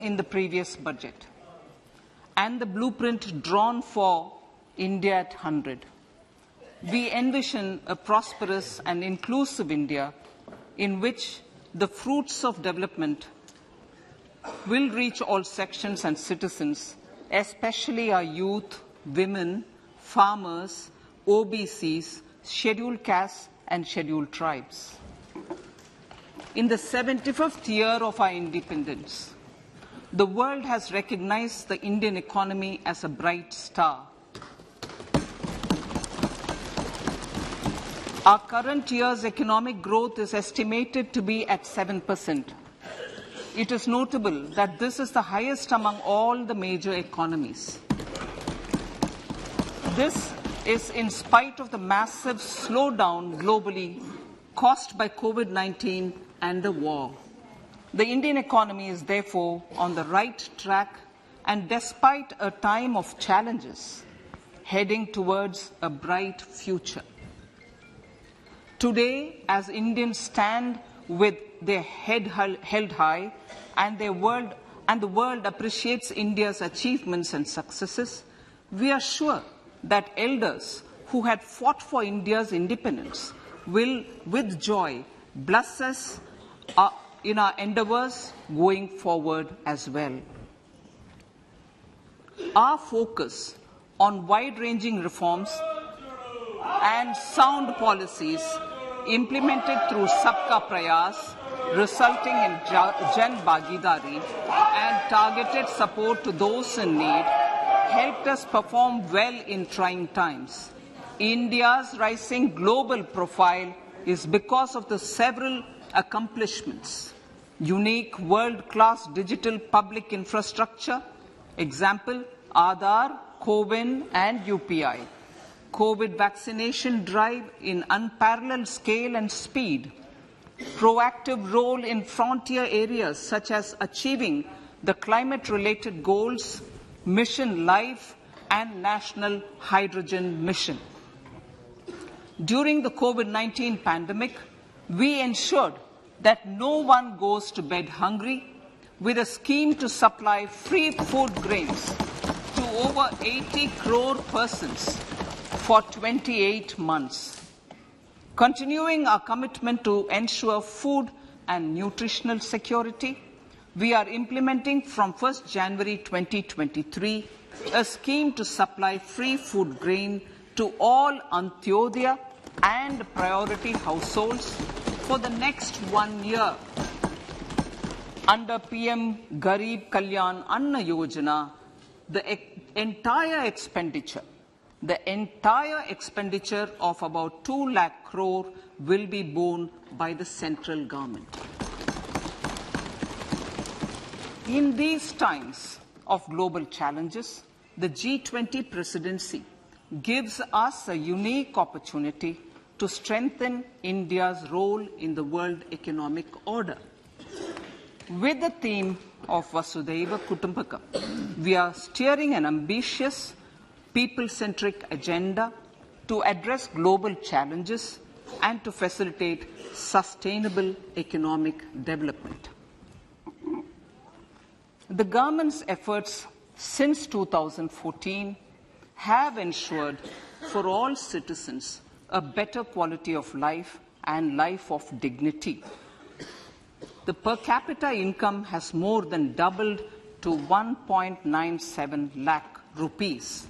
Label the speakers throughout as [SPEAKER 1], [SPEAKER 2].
[SPEAKER 1] in the previous budget and the blueprint drawn for India at 100. We envision a prosperous and inclusive India in which the fruits of development will reach all sections and citizens, especially our youth, women, farmers, OBCs, scheduled castes and scheduled tribes. In the 75th year of our independence, the world has recognized the Indian economy as a bright star. Our current year's economic growth is estimated to be at 7%. It is notable that this is the highest among all the major economies. This is in spite of the massive slowdown globally caused by COVID-19 and the war. The Indian economy is therefore on the right track and despite a time of challenges, heading towards a bright future. Today, as Indians stand with their head held high and the world appreciates India's achievements and successes, we are sure that elders who had fought for India's independence will, with joy, bless us in our endeavors going forward as well. Our focus on wide-ranging reforms and sound policies implemented through Sabka Prayas, resulting in Jan Bhagidari and targeted support to those in need, helped us perform well in trying times. India's rising global profile is because of the several accomplishments. Unique world-class digital public infrastructure, example, Aadhaar, CoWIN and UPI. COVID vaccination drive in unparalleled scale and speed. Proactive role in frontier areas such as achieving the climate-related goals, Mission Life and National Hydrogen Mission. During the COVID-19 pandemic, we ensured that no one goes to bed hungry with a scheme to supply free food grains to over 80 crore persons for 28 months. Continuing our commitment to ensure food and nutritional security, we are implementing from 1st January 2023 a scheme to supply free food grain to all Antyodaya and priority households for the next 1 year. Under PM Garib Kalyan Anna Yojana, the entire expenditure of about 2 lakh crore will be borne by the central government. In these times of global challenges, the G20 presidency gives us a unique opportunity to strengthen India's role in the world economic order. With the theme of Vasudhaiva Kutumbakam, we are steering an ambitious, people-centric agenda to address global challenges and to facilitate sustainable economic development. The government's efforts since 2014 have ensured for all citizens a better quality of life and life of dignity. The per capita income has more than doubled to 1.97 lakh rupees.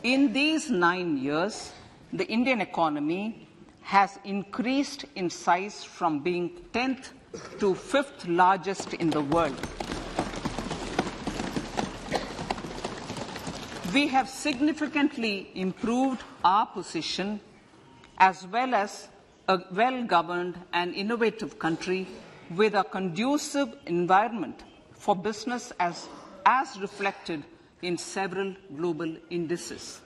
[SPEAKER 1] In these 9 years, the Indian economy has increased in size from being 10th to 5th largest in the world. We have significantly improved our position as well as a well-governed and innovative country with a conducive environment for business as reflected in several global indices.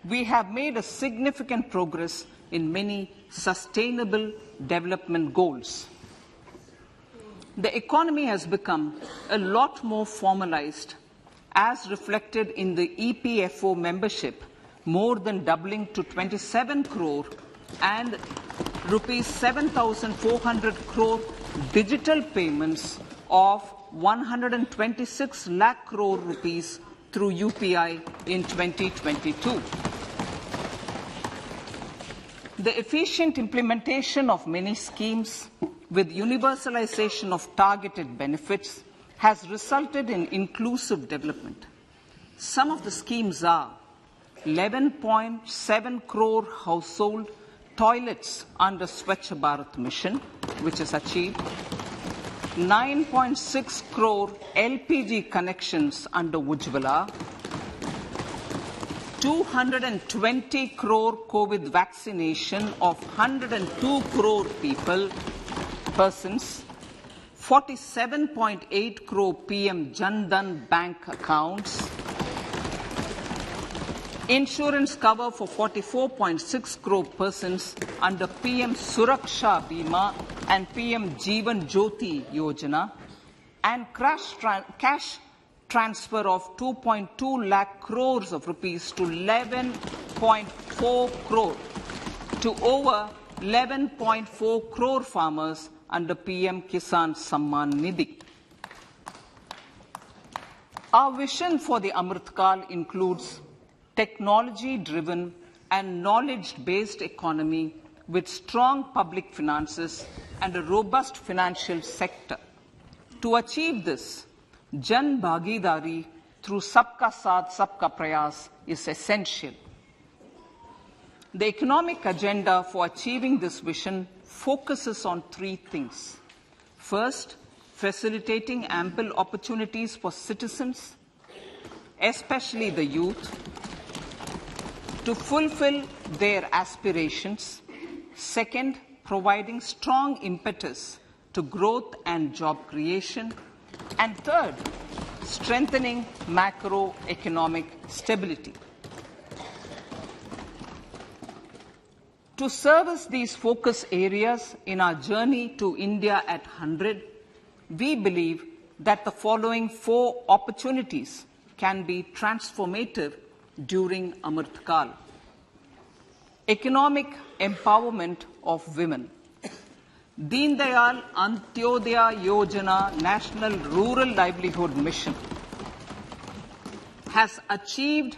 [SPEAKER 1] We have made a significant progress in many sustainable development goals. The economy has become a lot more formalized as reflected in the EPFO membership, more than doubling to 27 crore and rupees 7,400 crore digital payments of 126 lakh crore rupees through UPI in 2022. The efficient implementation of many schemes with universalization of targeted benefits has resulted in inclusive development. Some of the schemes are 11.7 crore household toilets under Swachh Bharat mission, which is achieved, 9.6 crore LPG connections under Ujjwala, 220 crore COVID vaccination of 102 crore persons, 47.8 crore PM Jan Dhan bank accounts, insurance cover for 44.6 crore persons under PM Suraksha Bima and PM Jeevan Jyoti Yojana, and cash transfer of 2.2 lakh crores of rupees to 11.4 crore to over 11.4 crore farmers under PM Kisan Samman Nidhi. Our vision for the Amrit Kal includes technology-driven and knowledge-based economy with strong public finances and a robust financial sector. To achieve this, Jan Bhagidari through Sabka Saath, Sabka Prayas is essential. The economic agenda for achieving this vision focuses on three things. First, facilitating ample opportunities for citizens, especially the youth, to fulfill their aspirations. Second, providing strong impetus to growth and job creation. And third, strengthening macroeconomic stability. To service these focus areas in our journey to India at 100, we believe that the following four opportunities can be transformative during Amrit Kal. Economic empowerment of women. Deen Dayal Antyodaya Yojana National Rural Livelihood Mission has achieved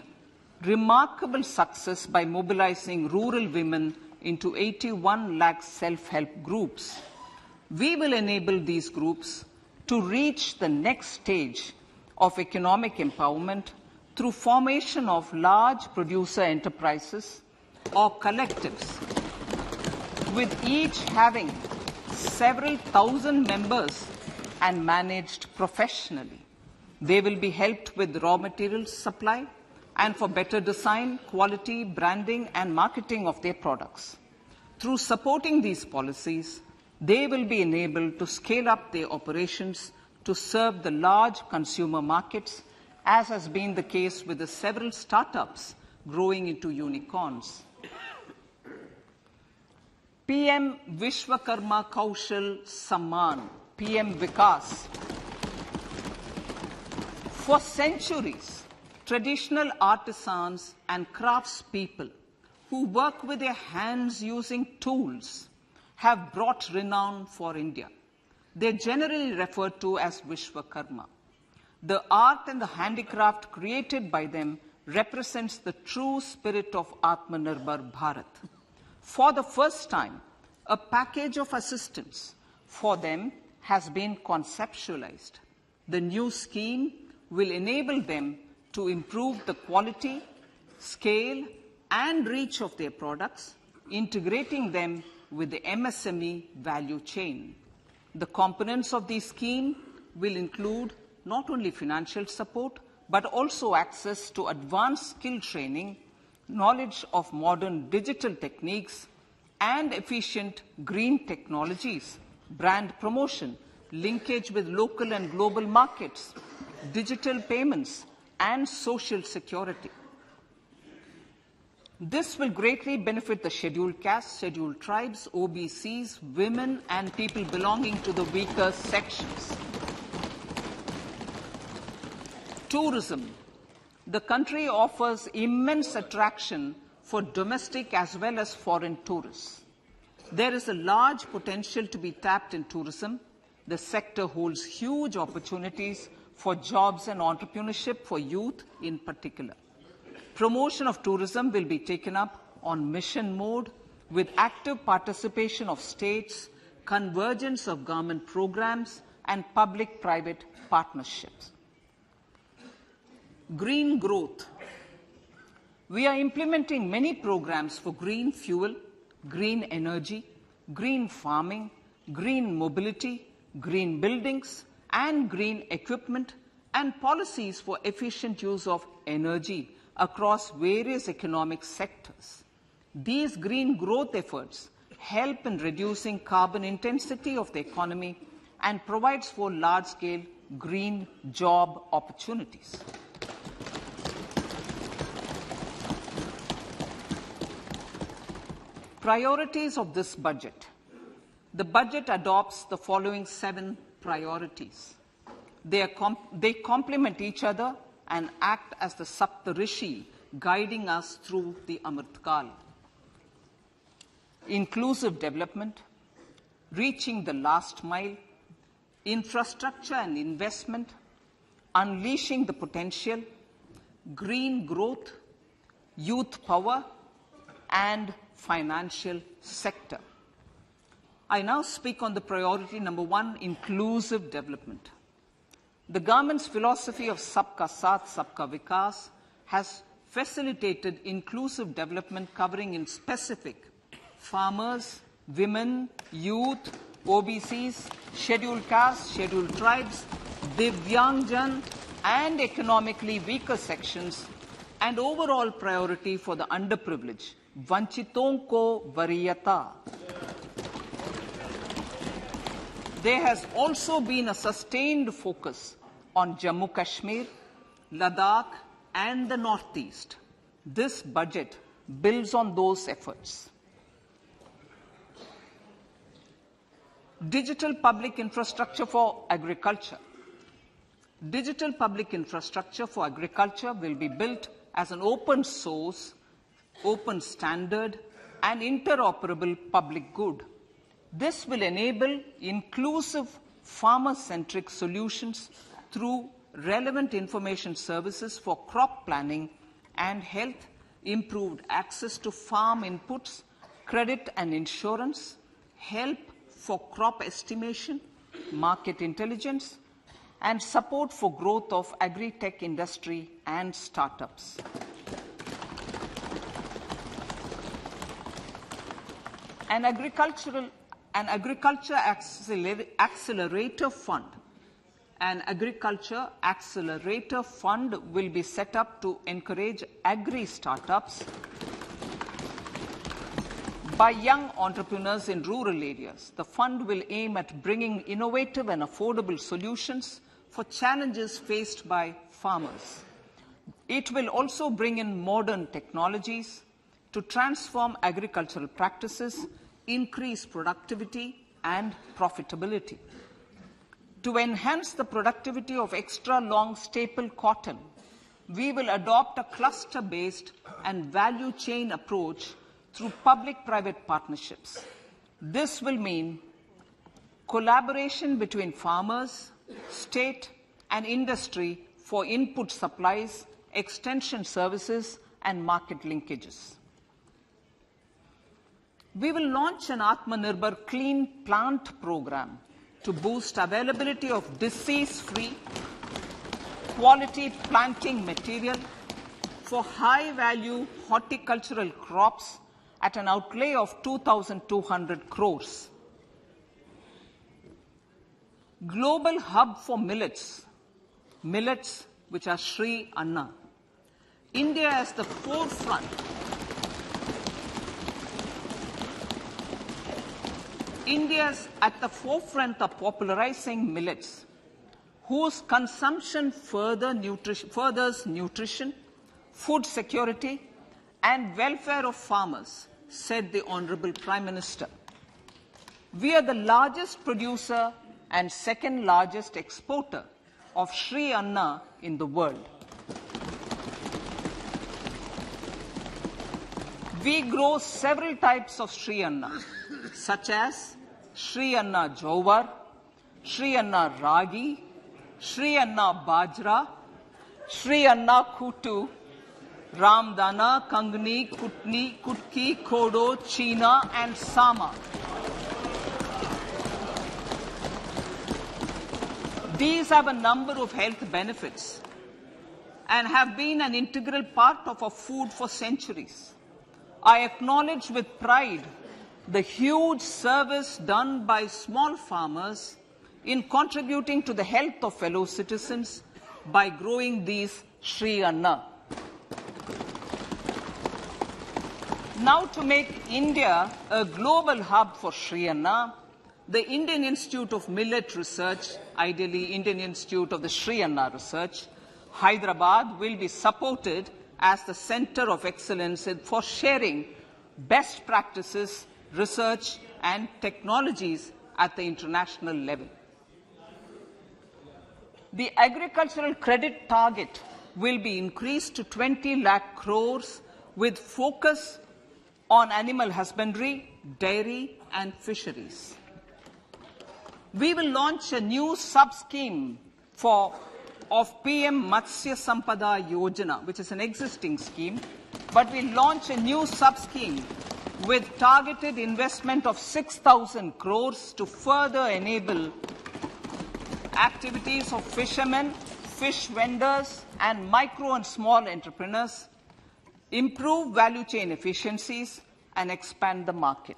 [SPEAKER 1] remarkable success by mobilizing rural women into 81 lakh self-help groups. We will enable these groups to reach the next stage of economic empowerment through formation of large producer enterprises or collectives, with each having several thousand members and managed professionally. They will be helped with raw materials supply and for better design, quality, branding and marketing of their products. Through supporting these policies, they will be enabled to scale up their operations to serve the large consumer markets, as has been the case with the several startups growing into unicorns. PM Vishwakarma Kaushal Samman, PM Vikas. For centuries, traditional artisans and craftspeople who work with their hands using tools have brought renown for India. They are generally referred to as Vishwakarma. The art and the handicraft created by them represents the true spirit of Atmanirbhar Bharat. For the first time, a package of assistance for them has been conceptualized. The new scheme will enable them to improve the quality, scale, and reach of their products, integrating them with the MSME value chain. The components of the scheme will include not only financial support, but also access to advanced skill training, knowledge of modern digital techniques, and efficient green technologies, brand promotion, linkage with local and global markets, digital payments, and social security. This will greatly benefit the scheduled castes, scheduled tribes, OBCs, women, and people belonging to the weaker sections. Tourism. The country offers immense attraction for domestic as well as foreign tourists. There is a large potential to be tapped in tourism, The sector holds huge opportunities for jobs and entrepreneurship for youth in particular. Promotion of tourism will be taken up on mission mode with active participation of states, convergence of government programs, and public-private partnerships. Green growth. We are implementing many programs for green fuel, green energy, green farming, green mobility, green buildings, and green equipment, and policies for efficient use of energy across various economic sectors. These green growth efforts help in reducing carbon intensity of the economy and provides for large-scale green job opportunities. Priorities of this budget. The budget adopts the following 7 priorities. They complement each other and act as the Saptarishi guiding us through the Amritkal. Inclusive development, reaching the last mile, infrastructure and investment, unleashing the potential, green growth, youth power, and financial sector. I now speak on the priority number 1, inclusive development. The government's philosophy of Sabka Saath, Sabka Vikas has facilitated inclusive development covering in specific farmers, women, youth, OBCs, scheduled castes, scheduled tribes, Divyangjan, and economically weaker sections, and overall priority for the underprivileged, Vanchiton ko Variyata. There has also been a sustained focus on Jammu Kashmir, Ladakh, and the Northeast. This budget builds on those efforts. Digital public infrastructure for agriculture. Digital public infrastructure for agriculture will be built as an open source, open standard, and interoperable public good. This will enable inclusive farmer-centric solutions through relevant information services for crop planning and health, improved access to farm inputs, credit and insurance, help for crop estimation, market intelligence, and support for growth of agri-tech industry and startups. An agriculture accelerator fund. An agriculture accelerator fund will be set up to encourage agri-startups by young entrepreneurs in rural areas. The fund will aim at bringing innovative and affordable solutions for challenges faced by farmers. It will also bring in modern technologies to transform agricultural practices, increase productivity and profitability. To enhance the productivity of extra long staple cotton, we will adopt a cluster-based and value chain approach through public-private partnerships. This will mean collaboration between farmers, state, and industry for input supplies, extension services, and market linkages. We will launch an Atmanirbhar Clean Plant program to boost availability of disease-free, quality planting material for high-value horticultural crops at an outlay of 2,200 crores. Global hub for millets, which are Sri Anna. India is the forefront. India is at the forefront of popularizing millets, whose consumption furthers nutrition, food security, and welfare of farmers, said the Honorable Prime Minister. We are the largest producer and second largest exporter of Sri Anna in the world. We grow several types of Sri Anna, such as Sri Anna Jowar, Shri Anna Ragi, Shri Anna Bajra, Shri Anna Kutu, Ramdana, Kangni, Kutni, Kutki, Kodo, China, and Sama. These have a number of health benefits and have been an integral part of our food for centuries. I acknowledge with pride the huge service done by small farmers in contributing to the health of fellow citizens by growing these Shri Anna. Now, to make India a global hub for Shri Anna, the Indian Institute of Millet Research, ideally Indian Institute of the Shri Anna Research, Hyderabad, will be supported as the center of excellence for sharing best practices, research, and technologies at the international level. The agricultural credit target will be increased to 20 lakh crores with focus on animal husbandry, dairy, and fisheries. We will launch a new sub-scheme of PM Matsya Sampada Yojana, which is an existing scheme, but we'll launch a new sub-scheme with targeted investment of 6,000 crores to further enable activities of fishermen, fish vendors, and micro and small entrepreneurs, improve value chain efficiencies, and expand the market.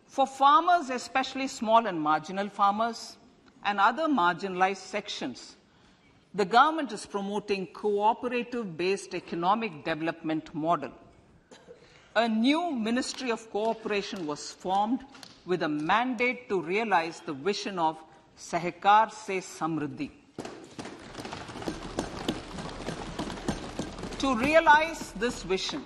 [SPEAKER 1] For farmers, especially small and marginal farmers and other marginalized sections, the government is promoting cooperative-based economic development model. A new Ministry of Cooperation was formed with a mandate to realize the vision of Sahakar Se Samriddhi. To realize this vision,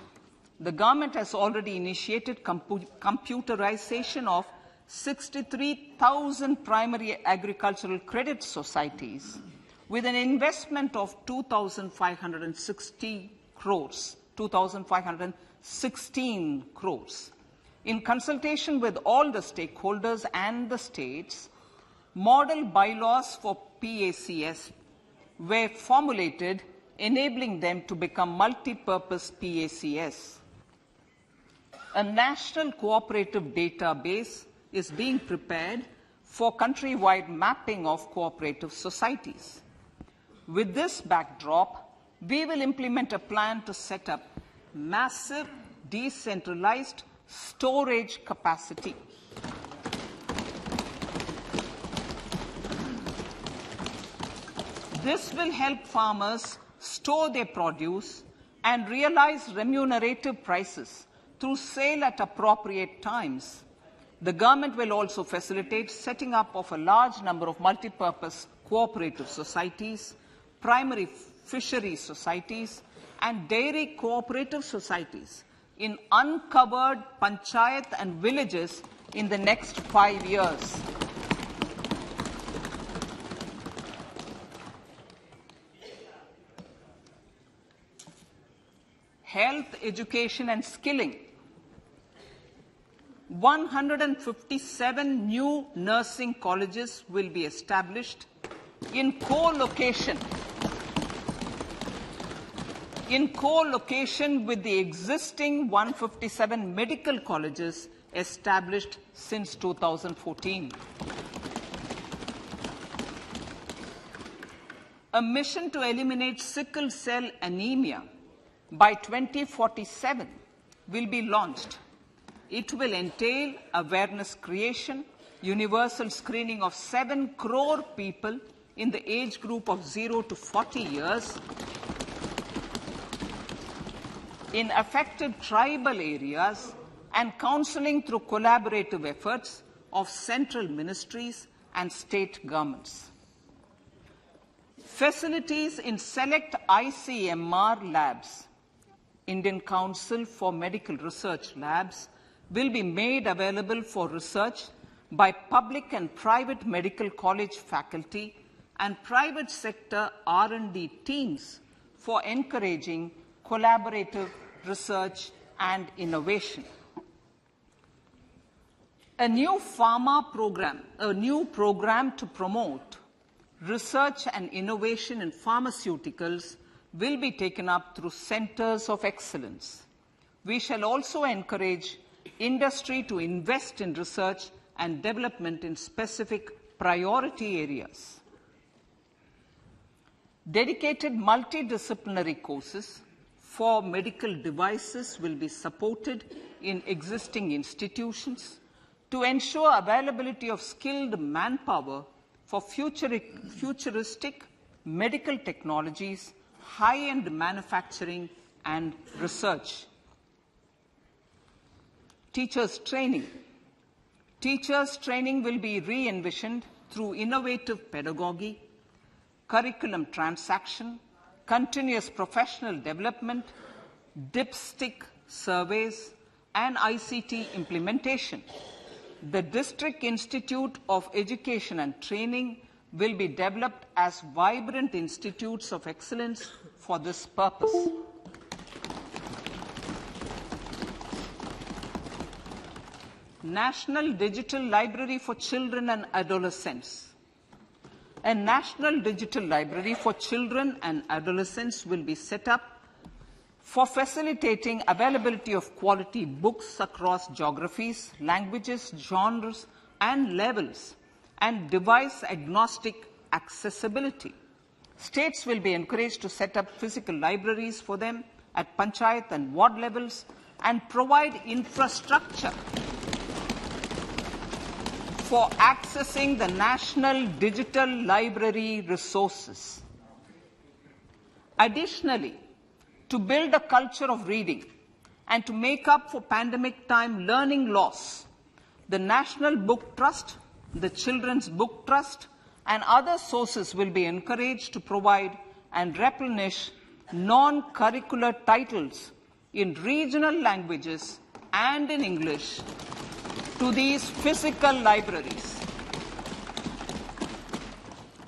[SPEAKER 1] the government has already initiated computerization of 63,000 primary agricultural credit societies with an investment of 2,560 crores, 2,516 crores. In consultation with all the stakeholders and the states, model bylaws for PACS were formulated, enabling them to become multi-purpose PACS. A national cooperative database is being prepared for countrywide mapping of cooperative societies. With this backdrop, we will implement a plan to set up massive decentralized storage capacity. This will help farmers store their produce and realize remunerative prices through sale at appropriate times. The government will also facilitate setting up of a large number of multi-purpose cooperative societies, primary fishery societies, and dairy cooperative societies in uncovered panchayat and villages in the next 5 years. Health, education, and skilling. 157 new nursing colleges will be established in co-location with the existing 157 medical colleges established since 2014. A mission to eliminate sickle cell anemia by 2047 will be launched. It will entail awareness creation, universal screening of 7 crore people in the age group of 0 to 40 years in affected tribal areas, and counseling through collaborative efforts of central ministries and state governments. Facilities in select ICMR labs, Indian Council for Medical Research Labs, will be made available for research by public and private medical college faculty and private sector R&D teams for encouraging collaborative research and innovation. A new program to promote research and innovation in pharmaceuticals will be taken up through centers of excellence. We shall also encourage industry to invest in research and development in specific priority areas. Dedicated multidisciplinary courses for medical devices will be supported in existing institutions to ensure availability of skilled manpower for futuristic medical technologies, high-end manufacturing, and research. Teachers' training. Teachers' training will be re-envisioned through innovative pedagogy, curriculum transaction, continuous professional development, dipstick surveys, and ICT implementation. The District Institute of Education and Training will be developed as vibrant institutes of excellence for this purpose. National Digital Library for Children and Adolescents. A National Digital Library for Children and Adolescents will be set up for facilitating availability of quality books across geographies, languages, genres, and levels, and device-agnostic accessibility. States will be encouraged to set up physical libraries for them at panchayat and ward levels and provide infrastructure for accessing the national digital library resources. Additionally, to build a culture of reading and to make up for pandemic time learning loss, the National Book Trust, the Children's Book Trust, and other sources will be encouraged to provide and replenish non-curricular titles in regional languages and in English to these physical libraries.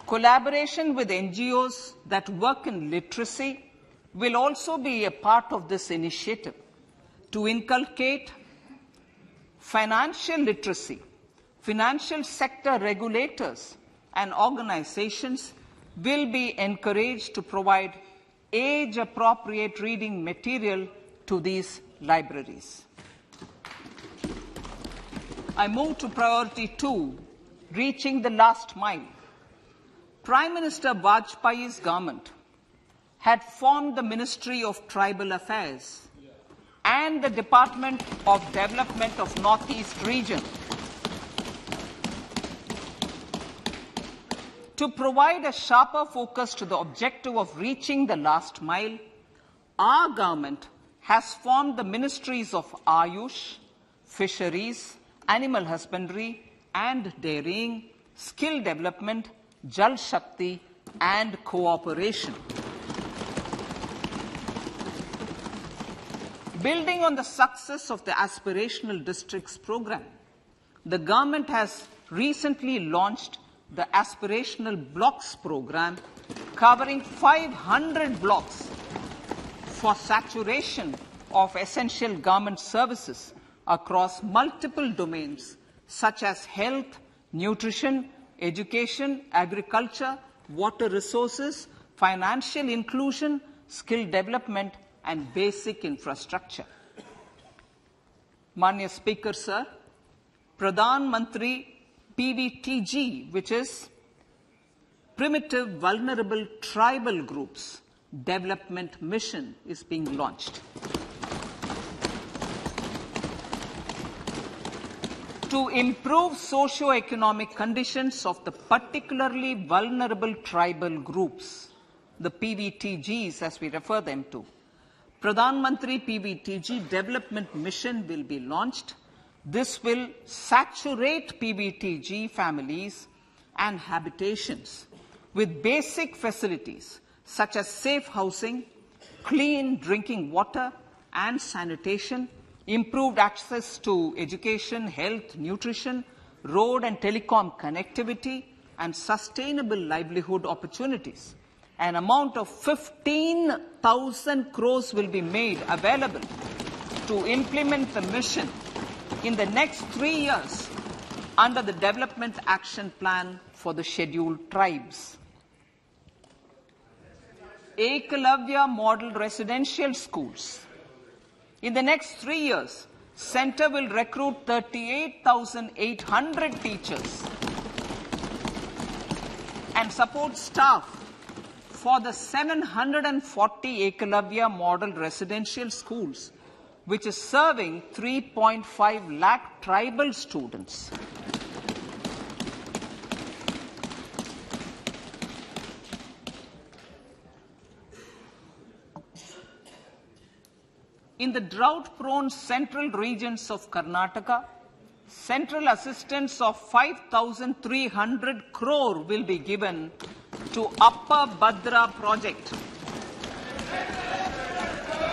[SPEAKER 1] Collaboration with NGOs that work in literacy will also be a part of this initiative to inculcate financial literacy. Financial sector regulators and organizations will be encouraged to provide age-appropriate reading material to these libraries. I move to priority 2, reaching the last mile. Prime Minister Vajpayee's government had formed the Ministry of Tribal Affairs and the Department of Development of Northeast Region to provide a sharper focus to the objective of reaching the last mile. Our government has formed the Ministries of Ayush, Fisheries, Animal Husbandry and Dairying, Skill Development, Jal Shakti and Cooperation. Building on the success of the Aspirational Districts program, the government has recently launched the Aspirational Blocks program, covering 500 blocks for saturation of essential government services across multiple domains such as health, nutrition, education, agriculture, water resources, financial inclusion, skill development, and basic infrastructure. Manya Speaker, Sir, Pradhan Mantri PVTG, which is Primitive Vulnerable Tribal Groups Development Mission, is being launched. To improve socio-economic conditions of the particularly vulnerable tribal groups, the PVTGs as we refer them to, Pradhan Mantri PVTG Development Mission will be launched. This will saturate PVTG families and habitations with basic facilities such as safe housing, clean drinking water and sanitation, improved access to education, health, nutrition, road and telecom connectivity, and sustainable livelihood opportunities. An amount of 15,000 crores will be made available to implement the mission in the next 3 years under the Development Action Plan for the Scheduled Tribes. Ekalavya Model Residential Schools. In the next 3 years, Centre will recruit 38,800 teachers and support staff for the 740 Ekalavya Model Residential Schools, which is serving 3.5 lakh tribal students. In the drought-prone central regions of Karnataka, central assistance of 5,300 crore will be given to Upper Bhadra project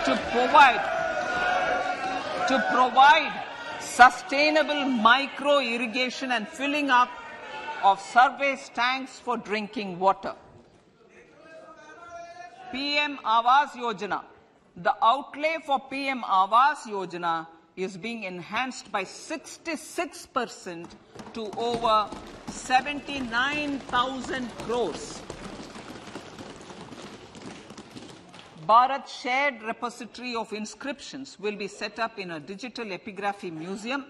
[SPEAKER 1] to provide sustainable micro-irrigation and filling up of surface tanks for drinking water. PM Awas Yojana. The outlay for PM Awas Yojana is being enhanced by 66% to over 79,000 crores. Bharat Shared Repository of Inscriptions will be set up in a digital epigraphy museum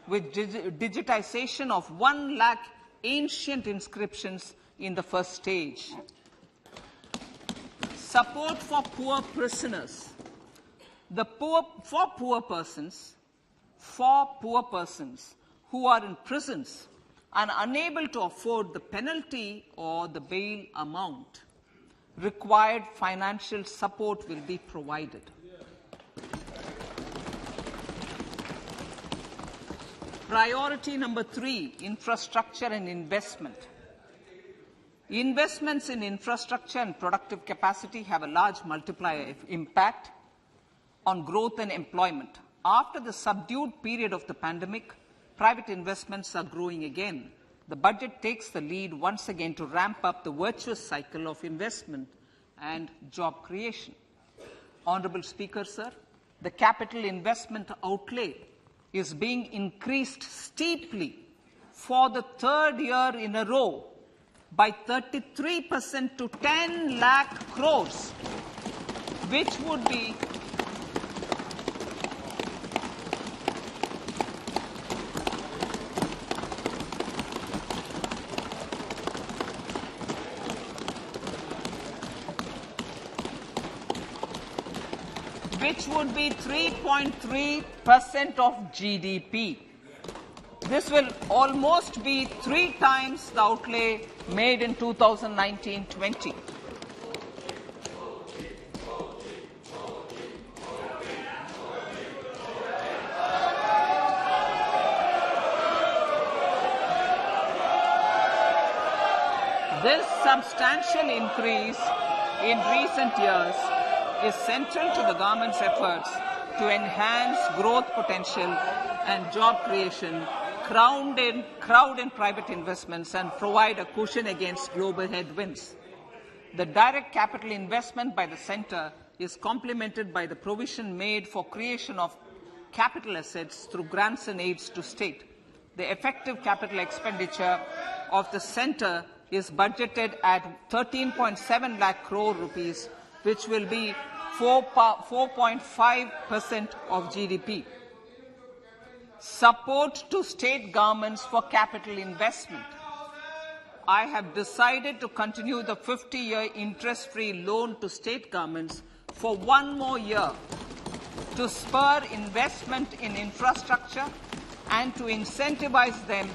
[SPEAKER 1] with digitization of 1 lakh ancient inscriptions in the first stage. Support for poor prisoners. For poor persons who are in prisons and unable to afford the penalty or the bail amount, required financial support will be provided. Priority number 3, infrastructure and investment. Investments in infrastructure and productive capacity have a large multiplier impact on growth and employment. After the subdued period of the pandemic, private investments are growing again. The budget takes the lead once again to ramp up the virtuous cycle of investment and job creation. Honorable Speaker, sir, the capital investment outlay is being increased steeply for the 3rd year in a row by 33% to 10 lakh crores, which would be which would be 3.3% of GDP. This will almost be 3 times the outlay made in 2019-20. This substantial increase in recent years is central to the government's efforts to enhance growth potential and job creation, crowd in private investments, and provide a cushion against global headwinds. The direct capital investment by the centre is complemented by the provision made for creation of capital assets through grants and aids to state. The effective capital expenditure of the centre is budgeted at 13.7 lakh crore rupees, which will be 4.5% of GDP. Support to state governments for capital investment. I have decided to continue the 50-year interest-free loan to state governments for 1 more year to spur investment in infrastructure and to incentivize them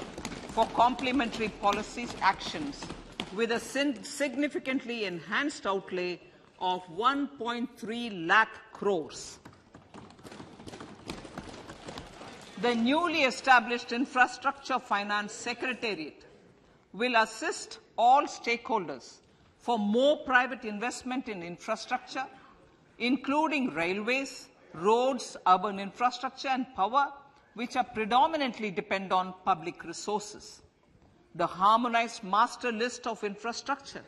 [SPEAKER 1] for complementary policy actions with a significantly enhanced outlay of 1.3 lakh crores. The newly established Infrastructure Finance Secretariat will assist all stakeholders for more private investment in infrastructure, including railways, roads, urban infrastructure and power, which are predominantly depend on public resources. The harmonized master list of infrastructure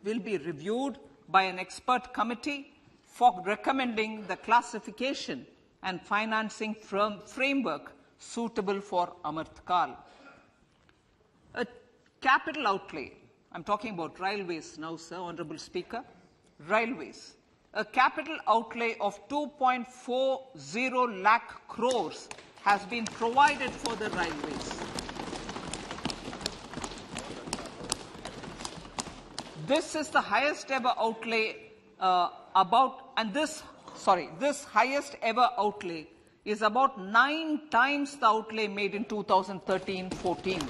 [SPEAKER 1] will be reviewed by an expert committee for recommending the classification and financing framework suitable for Amarth Kal. Capital outlay. I'm talking about railways now, sir, Honorable Speaker. Railways. A capital outlay of 2.40 lakh crores has been provided for the railways. This is the highest ever outlay this highest ever outlay is about 9 times the outlay made in 2013-14.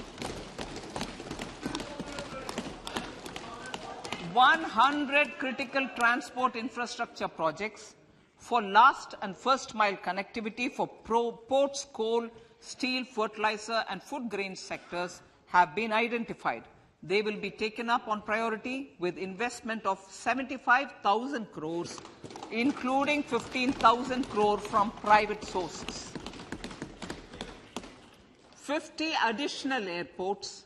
[SPEAKER 1] 100 critical transport infrastructure projects for last and first mile connectivity for ports, coal, steel, fertilizer and food grain sectors have been identified. They will be taken up on priority with investment of 75,000 crores, including 15,000 crore from private sources. 50 additional airports,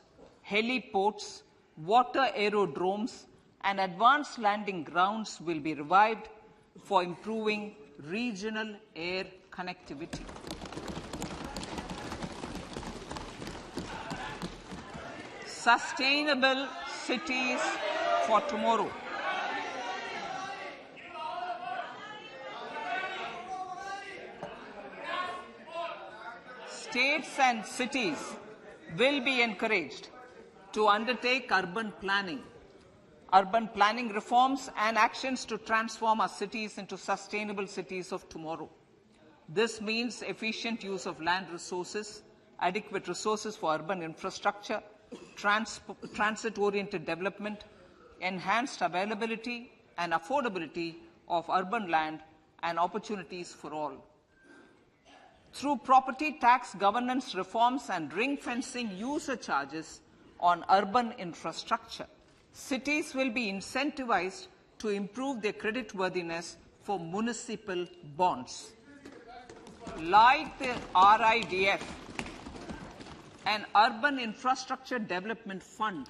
[SPEAKER 1] heliports, water aerodromes, and advanced landing grounds will be revived for improving regional air connectivity. Sustainable cities for tomorrow. States and cities will be encouraged to undertake urban planning reforms and actions to transform our cities into sustainable cities of tomorrow. This means efficient use of land resources, adequate resources for urban infrastructure, transit-oriented development, enhanced availability and affordability of urban land and opportunities for all. Through property tax governance reforms and ring-fencing user charges on urban infrastructure, cities will be incentivized to improve their creditworthiness for municipal bonds. Like the RIDF, an urban infrastructure development fund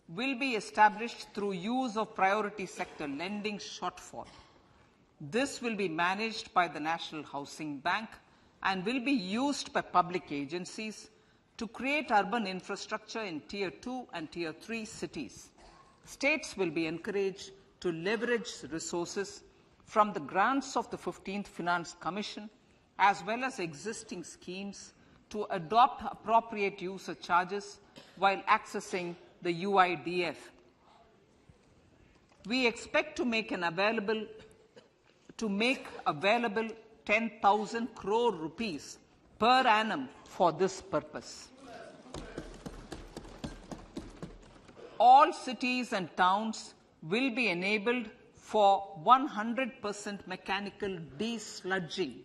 [SPEAKER 1] will be established through use of priority sector lending shortfall. This will be managed by the National Housing Bank and will be used by public agencies to create urban infrastructure in Tier 2 and Tier 3 cities. States will be encouraged to leverage resources from the grants of the 15th Finance Commission as well as existing schemes to adopt appropriate user charges while accessing the UIDF. We expect to make available 10,000 crore rupees per annum for this purpose. All cities and towns will be enabled for 100% mechanical desludging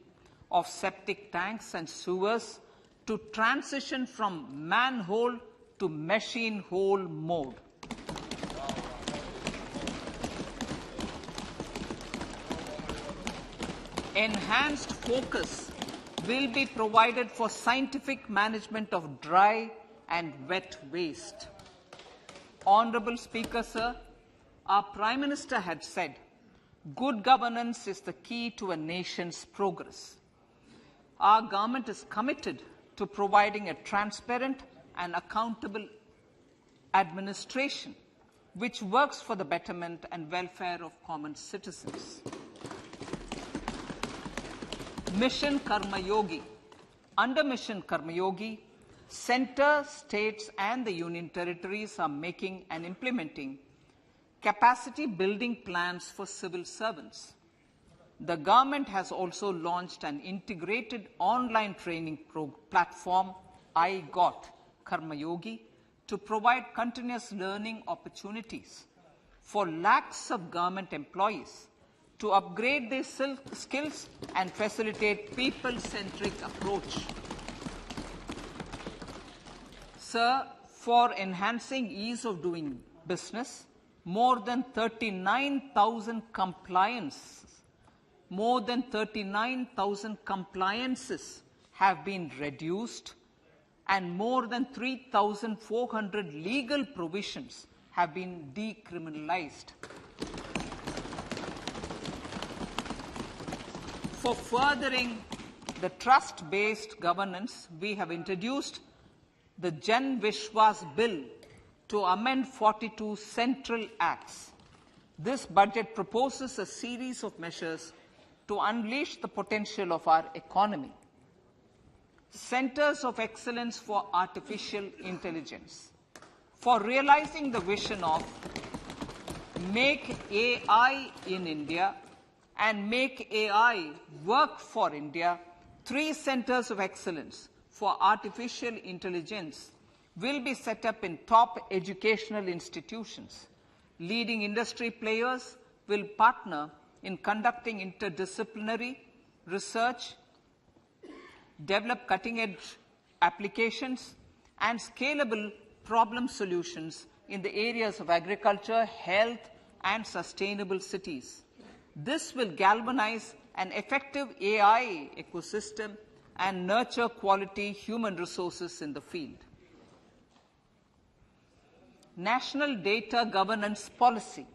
[SPEAKER 1] of septic tanks and sewers to transition from manhole to machine hole mode. Enhanced focus will be provided for scientific management of dry and wet waste. Honorable Speaker, sir, our Prime Minister had said, good governance is the key to a nation's progress. Our government is committed to providing a transparent and accountable administration which works for the betterment and welfare of common citizens. Mission Karma Yogi. Under Mission Karma Yogi, centre, states and the union territories are making and implementing capacity building plans for civil servants. The government has also launched an integrated online training platform, I Got Karma Yogi, to provide continuous learning opportunities for lakhs of government employees to upgrade their skills and facilitate people-centric approach. Sir, for enhancing ease of doing business, more than 39,000 compliances have been reduced and more than 3,400 legal provisions have been decriminalized. For furthering the trust-based governance, we have introduced the Jan Vishwas Bill to amend 42 central acts. This budget proposes a series of measures to unleash the potential of our economy. Centers of Excellence for Artificial Intelligence. For realizing the vision of Make AI in India and Make AI Work for India, 3 centers of excellence for artificial intelligence will be set up in top educational institutions. Leading industry players will partner in conducting interdisciplinary research, develop cutting-edge applications, and scalable problem solutions in the areas of agriculture, health, and sustainable cities. This will galvanize an effective AI ecosystem and nurture quality human resources in the field. National Data Governance Policy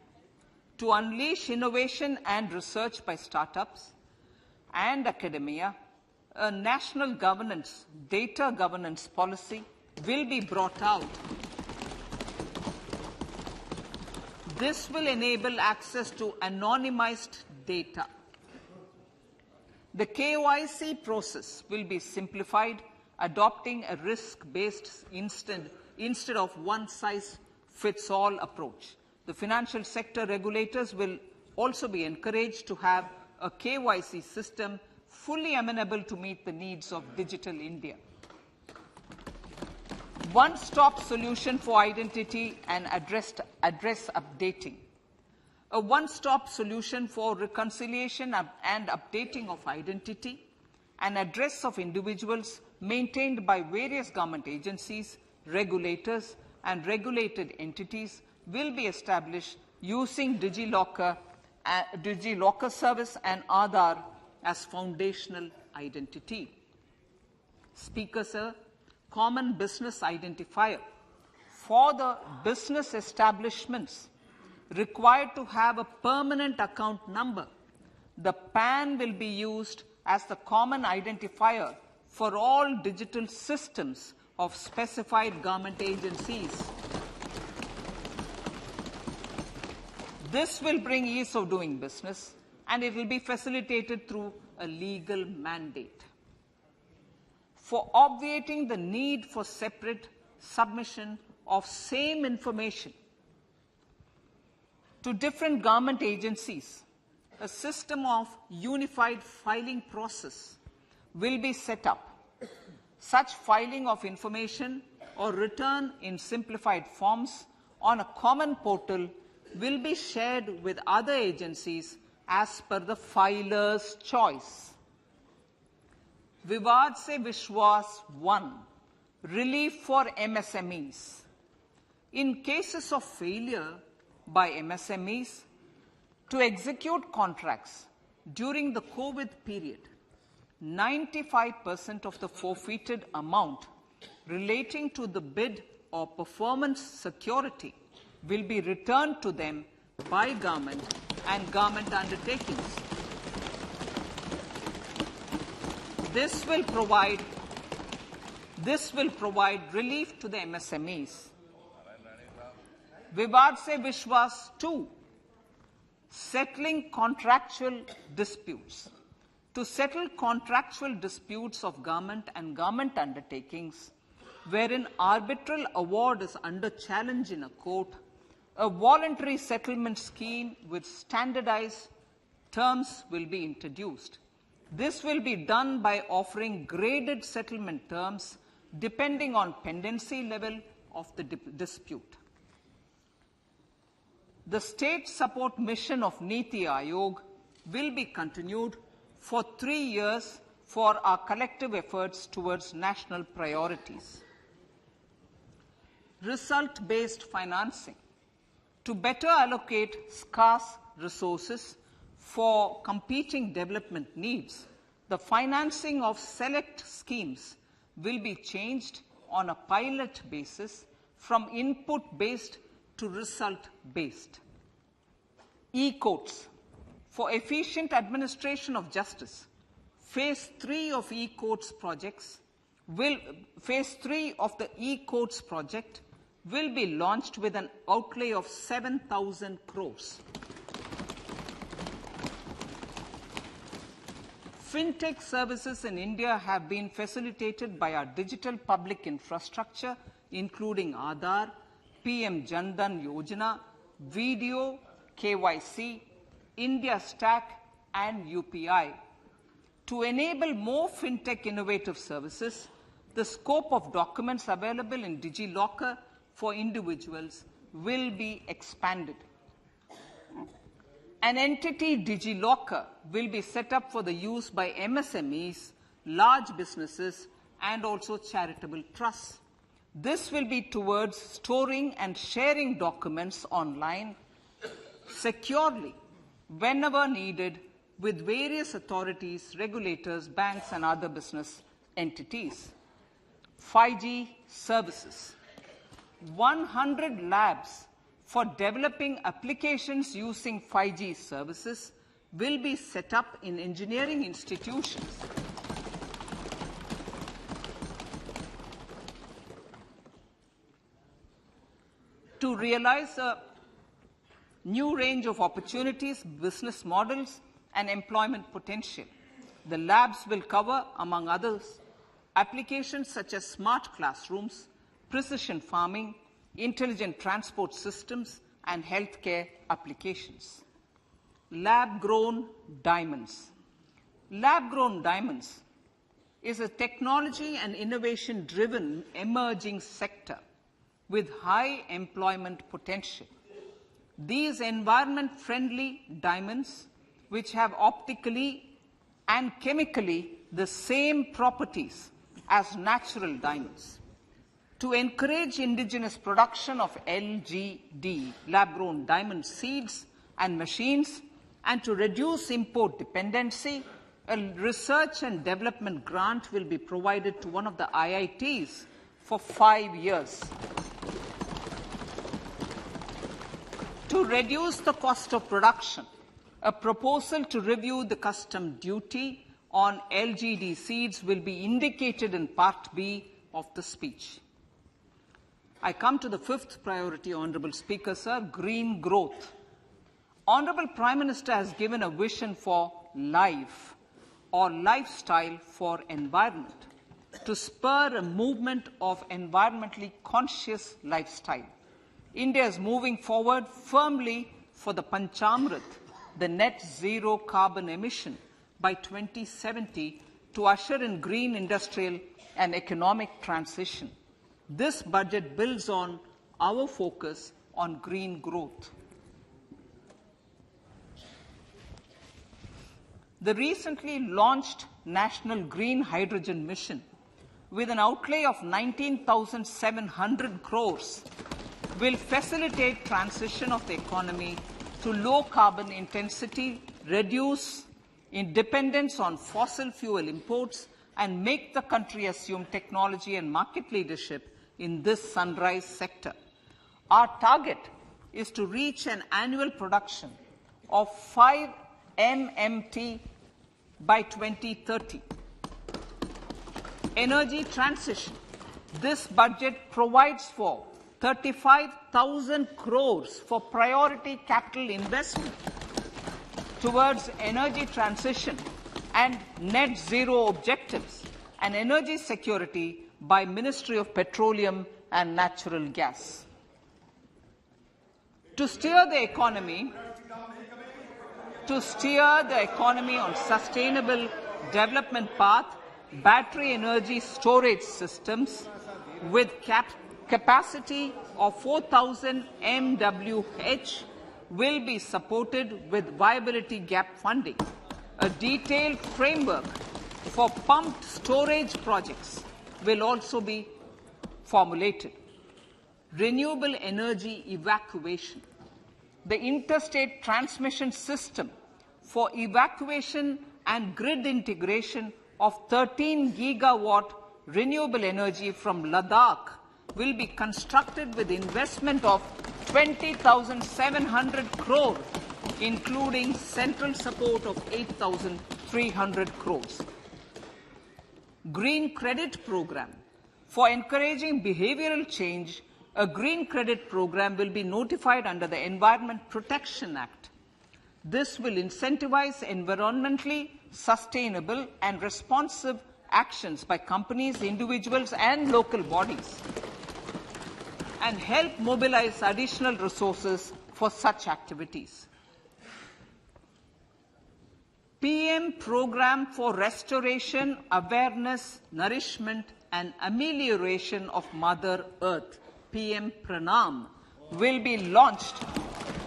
[SPEAKER 1] to unleash innovation and research by startups and academia. A national data governance policy will be brought out. This will enable access to anonymized data. The KYC process will be simplified, adopting a risk-based instead of one-size-fits-all approach. The financial sector regulators will also be encouraged to have a KYC system fully amenable to meet the needs of digital India. One-stop solution for identity and address updating. A one-stop solution for reconciliation and updating of identity and address of individuals maintained by various government agencies, regulators, and regulated entities will be established using DigiLocker service and Aadhaar as foundational identity. Speaker, sir, common business identifier. For the business establishments required to have a permanent account number, the PAN will be used as the common identifier for all digital systems of specified government agencies. This will bring ease of doing business, and it will be facilitated through a legal mandate. For obviating the need for separate submission of same information to different government agencies, a system of unified filing process will be set up. Such filing of information or return in simplified forms on a common portal will be shared with other agencies as per the filer's choice. Vivad se Vishwas 1. Relief for MSMEs. In cases of failure by MSMEs to execute contracts during the COVID period, 95% of the forfeited amount relating to the bid or performance security will be returned to them by government and government undertakings. This will provide relief to the MSMEs. Vivad se Vishwas 2. Settling contractual disputes. To settle contractual disputes of government and government undertakings, wherein arbitral award is under challenge in a court, a voluntary settlement scheme with standardized terms will be introduced. This will be done by offering graded settlement terms depending on pendency level of the dispute. The state support mission of Niti Aayog will be continued for 3 years for our collective efforts towards national priorities. Result-based financing. To better allocate scarce resources for competing development needs, the financing of select schemes will be changed on a pilot basis from input-based to result-based. E-courts. For efficient administration of justice, Phase 3 of Phase 3 of the E-courts project will be launched with an outlay of 7,000 crores. Fintech services in India have been facilitated by our digital public infrastructure, including Aadhaar, PM Jan Dhan Yojana, Video, KYC, India Stack, and UPI. To enable more fintech innovative services, the scope of documents available in DigiLocker for individuals will be expanded. An entity, DigiLocker, will be set up for the use by MSMEs, large businesses, and also charitable trusts. This will be towards storing and sharing documents online securely whenever needed with various authorities, regulators, banks, and other business entities. 5G services. 100 labs for developing applications using 5G services will be set up in engineering institutions. To realize a new range of opportunities, business models, and employment potential. The labs will cover, among others, applications such as smart classrooms, precision farming, intelligent transport systems, and healthcare applications. Lab-grown diamonds. Lab-grown diamonds is a technology and innovation-driven emerging sector with high employment potential. These environment-friendly diamonds, which have optically and chemically the same properties as natural diamonds. To encourage indigenous production of LGD, lab-grown diamond seeds and machines, and to reduce import dependency, a research and development grant will be provided to one of the IITs for 5 years. To reduce the cost of production, a proposal to review the custom duty on LGD seeds will be indicated in Part B of the speech. I come to the fifth priority, Honourable Speaker, sir, green growth. Honourable Prime Minister has given a vision for life or lifestyle for environment to spur a movement of environmentally conscious lifestyle. India is moving forward firmly for the Panchamrit, the net zero carbon emission by 2070 to usher in green industrial and economic transition. This budget builds on our focus on green growth. The recently launched National Green Hydrogen Mission, with an outlay of 19,700 crores, will facilitate transition of the economy to low carbon intensity, reduce dependence on fossil fuel imports, and make the country assume technology and market leadership in this sunrise sector. Our target is to reach an annual production of 5 MMT by 2030. Energy transition. This budget provides for 35,000 crores for priority capital investment towards energy transition and net zero objectives and energy security by Ministry of Petroleum and Natural Gas. To steer the economy on sustainable development path, battery energy storage systems with capacity of 4,000 MWh will be supported with viability gap funding. A detailed framework for pumped storage projects will also be formulated. Renewable energy evacuation. The interstate transmission system for evacuation and grid integration of 13 gigawatt renewable energy from Ladakh will be constructed with investment of 20,700 crore, including central support of 8,300 crores. Green credit program for encouraging behavioral change A green credit program will be notified under the Environment Protection Act. This will incentivize environmentally sustainable and responsive actions by companies, individuals, and local bodies, and help mobilize additional resources for such activities. PM Program for Restoration, Awareness, Nourishment, and Amelioration of Mother Earth, PM Pranam, will be launched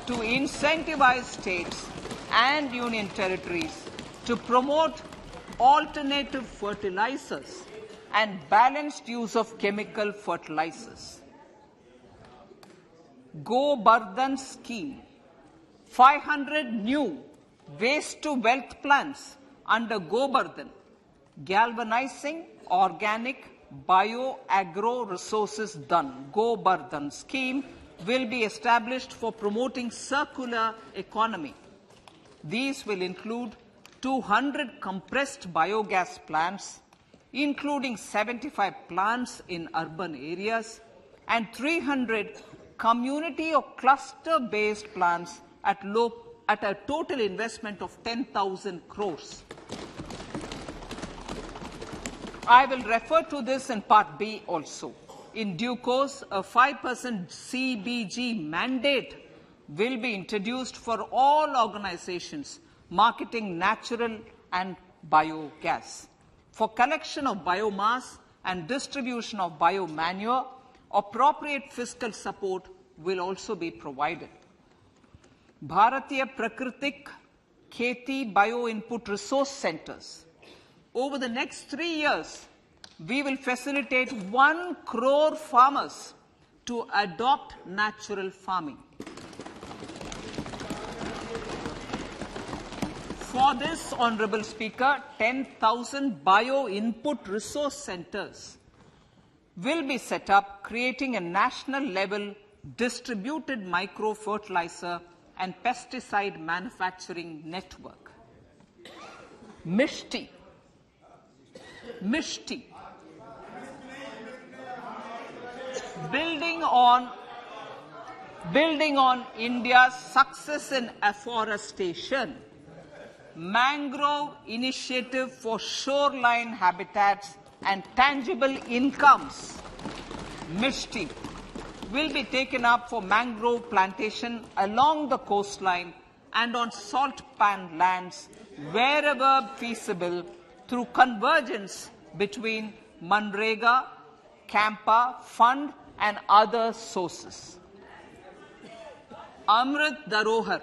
[SPEAKER 1] to incentivize states and union territories to promote alternative fertilizers and balanced use of chemical fertilizers. Go Bardhan Scheme, 500 new waste-to-wealth plants under Go Bardhan, galvanizing organic bio-agro resources done. Go Bardhan scheme will be established for promoting circular economy. These will include 200 compressed biogas plants, including 75 plants in urban areas, and 300 community or cluster-based plants at a total investment of 10,000 crores. I will refer to this in Part B also. In due course, a 5% CBG mandate will be introduced for all organizations marketing natural and biogas. For collection of biomass and distribution of biomanure, appropriate fiscal support will also be provided. Bharatiya Prakritik Kheti Bio-Input Resource Centers. Over the next 3 years, we will facilitate 1 crore farmers to adopt natural farming. For this, Honorable Speaker, 10,000 bio-input resource centers will be set up, creating a national-level distributed micro-fertilizer and pesticide manufacturing network. Mishti. Building on India's success in afforestation, mangrove initiative for shoreline habitats and tangible incomes, Mishti, will be taken up for mangrove plantation along the coastline and on salt pan lands wherever feasible through convergence between Manrega, Campa, Fund and other sources. Amrit Dharohar.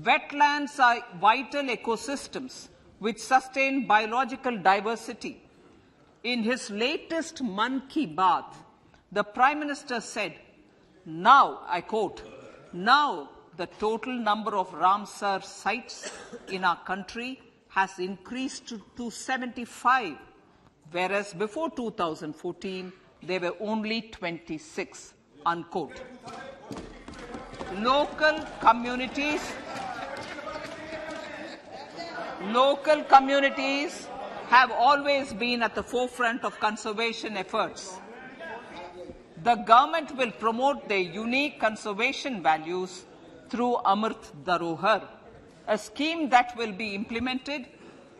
[SPEAKER 1] Wetlands are vital ecosystems which sustain biological diversity. In his latest Mann Ki Baat, the Prime Minister said, now, I quote, now the total number of Ramsar sites in our country has increased to 75, whereas before 2014, there were only 26, unquote. Local communities have always been at the forefront of conservation efforts. The government will promote their unique conservation values through Amrit Dharohar, a scheme that will be implemented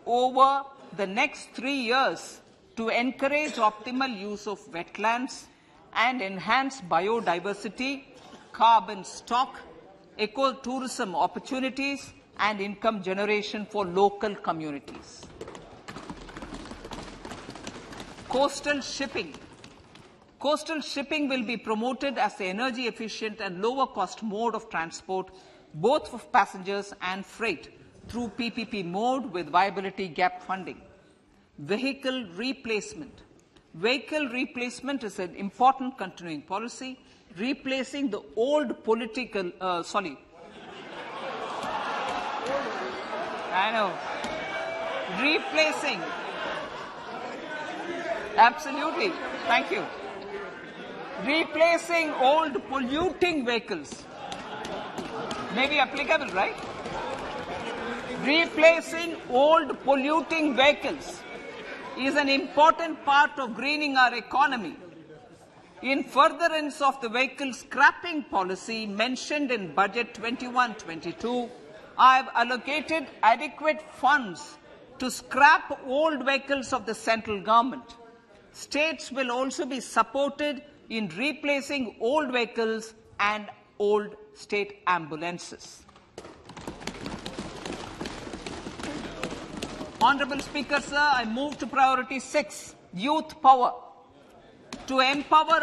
[SPEAKER 1] over the next 3 years to encourage optimal use of wetlands and enhance biodiversity, carbon stock, ecotourism opportunities, and income generation for local communities. Coastal shipping. Coastal shipping will be promoted as the energy efficient and lower cost mode of transport, both for passengers and freight, through PPP mode with viability gap funding. Vehicle replacement. Vehicle replacement is an important continuing policy, replacing the old political, replacing, absolutely, thank you. Replacing old polluting vehicles. May be applicable, right? Replacing old polluting vehicles is an important part of greening our economy. In furtherance of the vehicle scrapping policy mentioned in Budget 21-22, I have allocated adequate funds to scrap old vehicles of the central government. States will also be supported in replacing old vehicles and old state ambulances. Honourable Speaker, sir, I move to priority 6, youth power. To empower our